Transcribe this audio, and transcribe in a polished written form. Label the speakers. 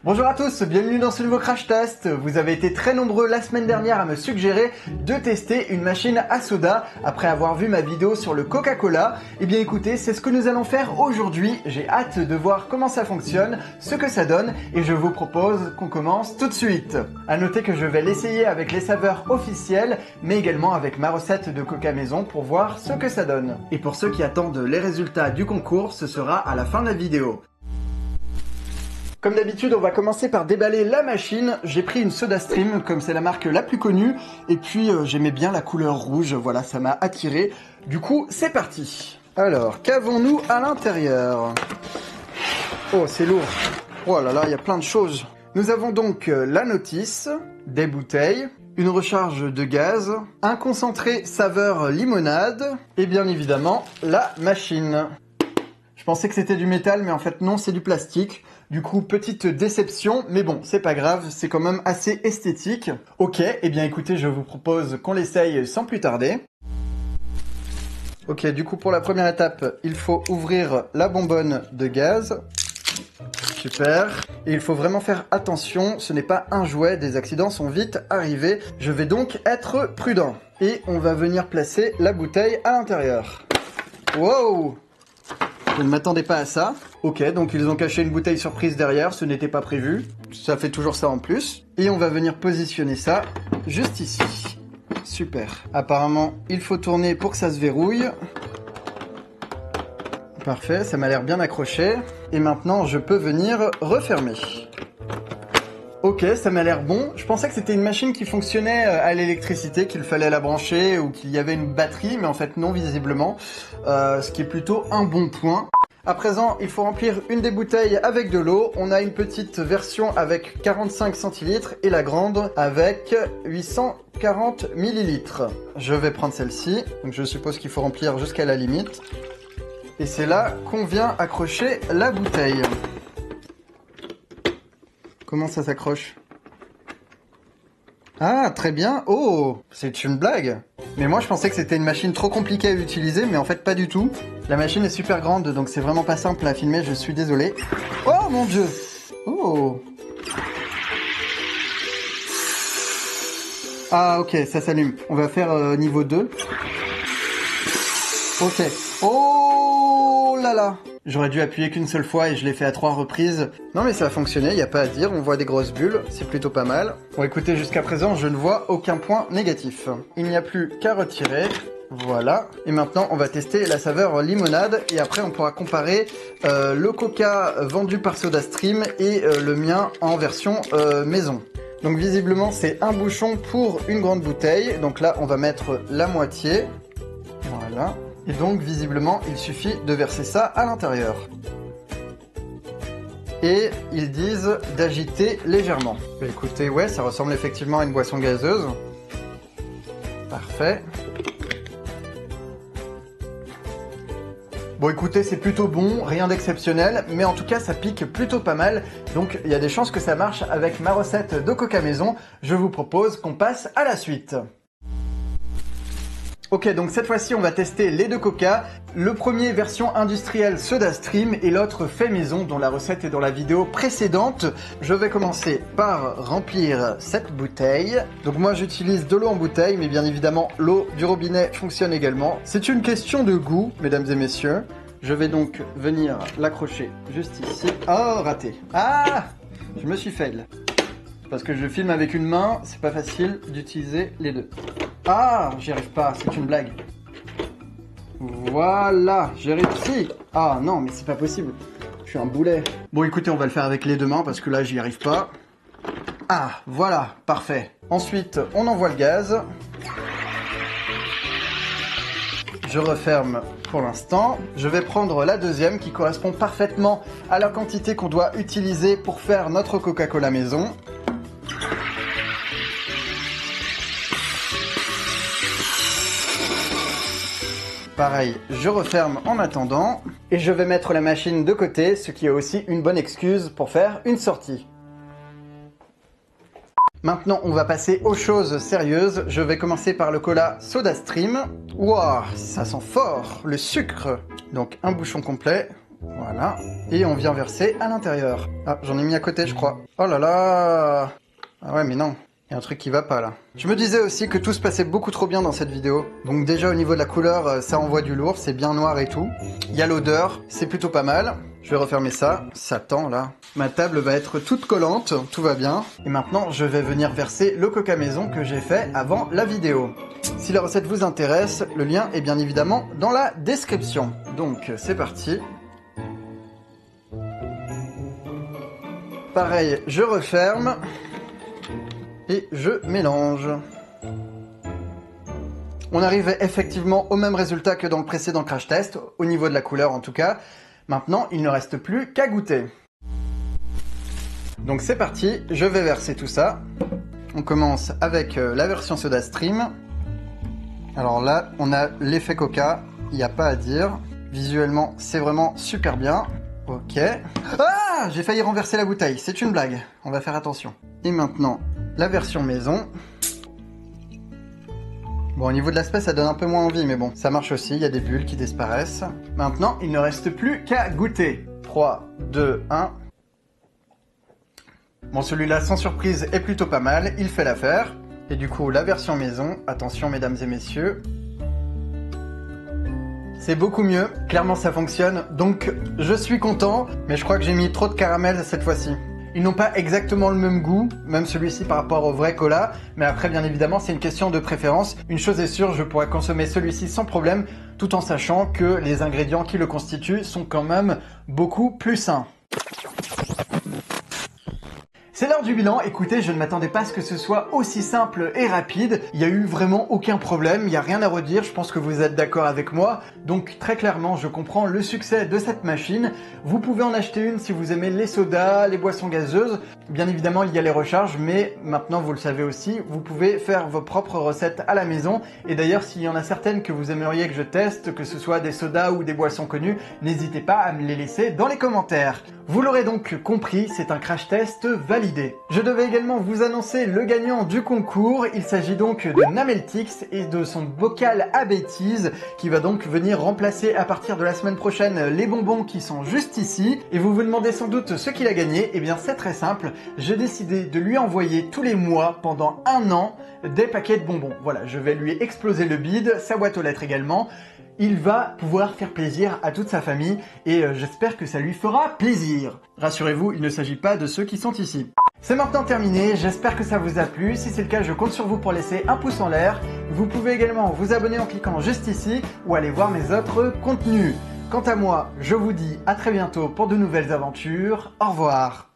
Speaker 1: Bonjour à tous, bienvenue dans ce nouveau crash test. Vous avez été très nombreux la semaine dernière à me suggérer de tester une machine à soda après avoir vu ma vidéo sur le Coca-Cola. Eh bien écoutez, c'est ce que nous allons faire aujourd'hui. J'ai hâte de voir comment ça fonctionne, ce que ça donne et je vous propose qu'on commence tout de suite. À noter que je vais l'essayer avec les saveurs officielles mais également avec ma recette de Coca maison pour voir ce que ça donne. Et pour ceux qui attendent les résultats du concours, ce sera à la fin de la vidéo. Comme d'habitude, on va commencer par déballer la machine. J'ai pris une SodaStream, comme c'est la marque la plus connue. Et puis, j'aimais bien la couleur rouge. Voilà, ça m'a attiré. Du coup, c'est parti. Alors, qu'avons-nous à l'intérieur? Oh, c'est lourd. Oh là là, il y a plein de choses. Nous avons donc la notice, des bouteilles, une recharge de gaz, un concentré saveur limonade et bien évidemment, la machine. Je pensais que c'était du métal, mais en fait non, c'est du plastique. Du coup, petite déception, mais bon, c'est pas grave, c'est quand même assez esthétique. Ok, eh bien écoutez, je vous propose qu'on l'essaye sans plus tarder. Ok, du coup, pour la première étape, il faut ouvrir la bonbonne de gaz. Super. Et il faut vraiment faire attention, ce n'est pas un jouet, des accidents sont vite arrivés. Je vais donc être prudent. Et on va venir placer la bouteille à l'intérieur. Wow! Je ne m'attendais pas à ça. Ok, donc ils ont caché une bouteille surprise derrière, ce n'était pas prévu. Ça fait toujours ça en plus. Et on va venir positionner ça juste ici. Super. Apparemment, il faut tourner pour que ça se verrouille. Parfait, ça m'a l'air bien accroché. Et maintenant, je peux venir refermer. Ok, ça m'a l'air bon. Je pensais que c'était une machine qui fonctionnait à l'électricité, qu'il fallait la brancher ou qu'il y avait une batterie, mais en fait non, visiblement. Ce qui est plutôt un bon point. À présent, il faut remplir une des bouteilles avec de l'eau. On a une petite version avec 45 centilitres et la grande avec 840 millilitres. Je vais prendre celle-ci. Donc je suppose qu'il faut remplir jusqu'à la limite. Et c'est là qu'on vient accrocher la bouteille. Comment ça s'accroche? Ah, très bien. Oh, c'est une blague. Mais moi, je pensais que c'était une machine trop compliquée à utiliser, mais en fait, pas du tout. La machine est super grande, donc c'est vraiment pas simple à filmer, je suis désolé. Oh, mon Dieu. Oh. Ah, ok, ça s'allume. On va faire niveau 2. Ok. Oh là là. J'aurais dû appuyer qu'une seule fois et je l'ai fait à 3 reprises. Non mais ça a fonctionné, il n'y a pas à dire, on voit des grosses bulles, c'est plutôt pas mal. Bon écoutez, jusqu'à présent, je ne vois aucun point négatif. Il n'y a plus qu'à retirer, voilà. Et maintenant, on va tester la saveur limonade et après on pourra comparer le Coca vendu par SodaStream et le mien en version maison. Donc visiblement, c'est un bouchon pour une grande bouteille. Donc là, on va mettre la moitié, voilà. Et donc, visiblement, il suffit de verser ça à l'intérieur. Et ils disent d'agiter légèrement. Bah, écoutez, ouais, ça ressemble effectivement à une boisson gazeuse. Parfait. Bon, écoutez, c'est plutôt bon, rien d'exceptionnel, mais en tout cas, ça pique plutôt pas mal. Donc, il y a des chances que ça marche avec ma recette de Coca maison. Je vous propose qu'on passe à la suite. Ok, donc cette fois-ci, on va tester les deux Coca. Le premier version industrielle SodaStream et l'autre fait maison dont la recette est dans la vidéo précédente. Je vais commencer par remplir cette bouteille. Donc moi, j'utilise de l'eau en bouteille, mais bien évidemment, l'eau du robinet fonctionne également. C'est une question de goût, mesdames et messieurs. Je vais donc venir l'accrocher juste ici. Oh, raté. Ah, je me suis fail. Parce que je filme avec une main, c'est pas facile d'utiliser les deux. Ah, j'y arrive pas, c'est une blague. Voilà, j'ai réussi. Ah non, mais c'est pas possible. Je suis un boulet. Bon, écoutez, on va le faire avec les deux mains parce que là, j'y arrive pas. Ah, voilà, parfait. Ensuite, on envoie le gaz. Je referme pour l'instant. Je vais prendre la deuxième qui correspond parfaitement à la quantité qu'on doit utiliser pour faire notre Coca-Cola maison. Pareil, je referme en attendant et je vais mettre la machine de côté, ce qui est aussi une bonne excuse pour faire une sortie. Maintenant, on va passer aux choses sérieuses. Je vais commencer par le cola SodaStream. Waouh, ça sent fort, le sucre. Donc un bouchon complet. Voilà. Et on vient verser à l'intérieur. Ah, j'en ai mis à côté, je crois. Oh là là! Ah ouais, mais non. Il y a un truc qui va pas là. Je me disais aussi que tout se passait beaucoup trop bien dans cette vidéo. Donc déjà au niveau de la couleur, ça envoie du lourd, c'est bien noir et tout. Il y a l'odeur, c'est plutôt pas mal. Je vais refermer ça, ça tend là. Ma table va être toute collante, tout va bien. Et maintenant, je vais venir verser le coca maison que j'ai fait avant la vidéo. Si la recette vous intéresse, le lien est bien évidemment dans la description. Donc c'est parti. Pareil, je referme. Et je mélange. On arrive effectivement au même résultat que dans le précédent crash test, au niveau de la couleur en tout cas. Maintenant, il ne reste plus qu'à goûter. Donc c'est parti, je vais verser tout ça. On commence avec la version SodaStream. Alors là, on a l'effet coca, il n'y a pas à dire. Visuellement, c'est vraiment super bien. Ok. Ah! J'ai failli renverser la bouteille, c'est une blague. On va faire attention. Et maintenant, la version maison. Bon, au niveau de l'aspect, ça donne un peu moins envie, mais bon, ça marche aussi, il y a des bulles qui disparaissent. Maintenant, il ne reste plus qu'à goûter. 3, 2, 1. Bon, celui-là, sans surprise, est plutôt pas mal, il fait l'affaire. Et du coup, la version maison, attention mesdames et messieurs. C'est beaucoup mieux, clairement ça fonctionne, donc je suis content, mais je crois que j'ai mis trop de caramel cette fois-ci. Ils n'ont pas exactement le même goût, même celui-ci par rapport au vrai cola, mais après bien évidemment c'est une question de préférence. Une chose est sûre, je pourrais consommer celui-ci sans problème, tout en sachant que les ingrédients qui le constituent sont quand même beaucoup plus sains. C'est l'heure du bilan, écoutez, je ne m'attendais pas à ce que ce soit aussi simple et rapide. Il n'y a eu vraiment aucun problème, il n'y a rien à redire, je pense que vous êtes d'accord avec moi. Donc très clairement, je comprends le succès de cette machine. Vous pouvez en acheter une si vous aimez les sodas, les boissons gazeuses. Bien évidemment, il y a les recharges, mais maintenant vous le savez aussi, vous pouvez faire vos propres recettes à la maison. Et d'ailleurs, s'il y en a certaines que vous aimeriez que je teste, que ce soit des sodas ou des boissons connues, n'hésitez pas à me les laisser dans les commentaires. Vous l'aurez donc compris, c'est un crash test validé. Je devais également vous annoncer le gagnant du concours. Il s'agit donc de Nameltix et de son bocal à bêtises qui va donc venir remplacer à partir de la semaine prochaine les bonbons qui sont juste ici. Et vous vous demandez sans doute ce qu'il a gagné. Eh bien c'est très simple, j'ai décidé de lui envoyer tous les mois pendant 1 an des paquets de bonbons. Voilà, je vais lui exploser le bide, sa boîte aux lettres également. Il va pouvoir faire plaisir à toute sa famille et j'espère que ça lui fera plaisir. Rassurez-vous, il ne s'agit pas de ceux qui sont ici. C'est maintenant terminé, j'espère que ça vous a plu. Si c'est le cas, je compte sur vous pour laisser un pouce en l'air. Vous pouvez également vous abonner en cliquant juste ici ou aller voir mes autres contenus. Quant à moi, je vous dis à très bientôt pour de nouvelles aventures. Au revoir.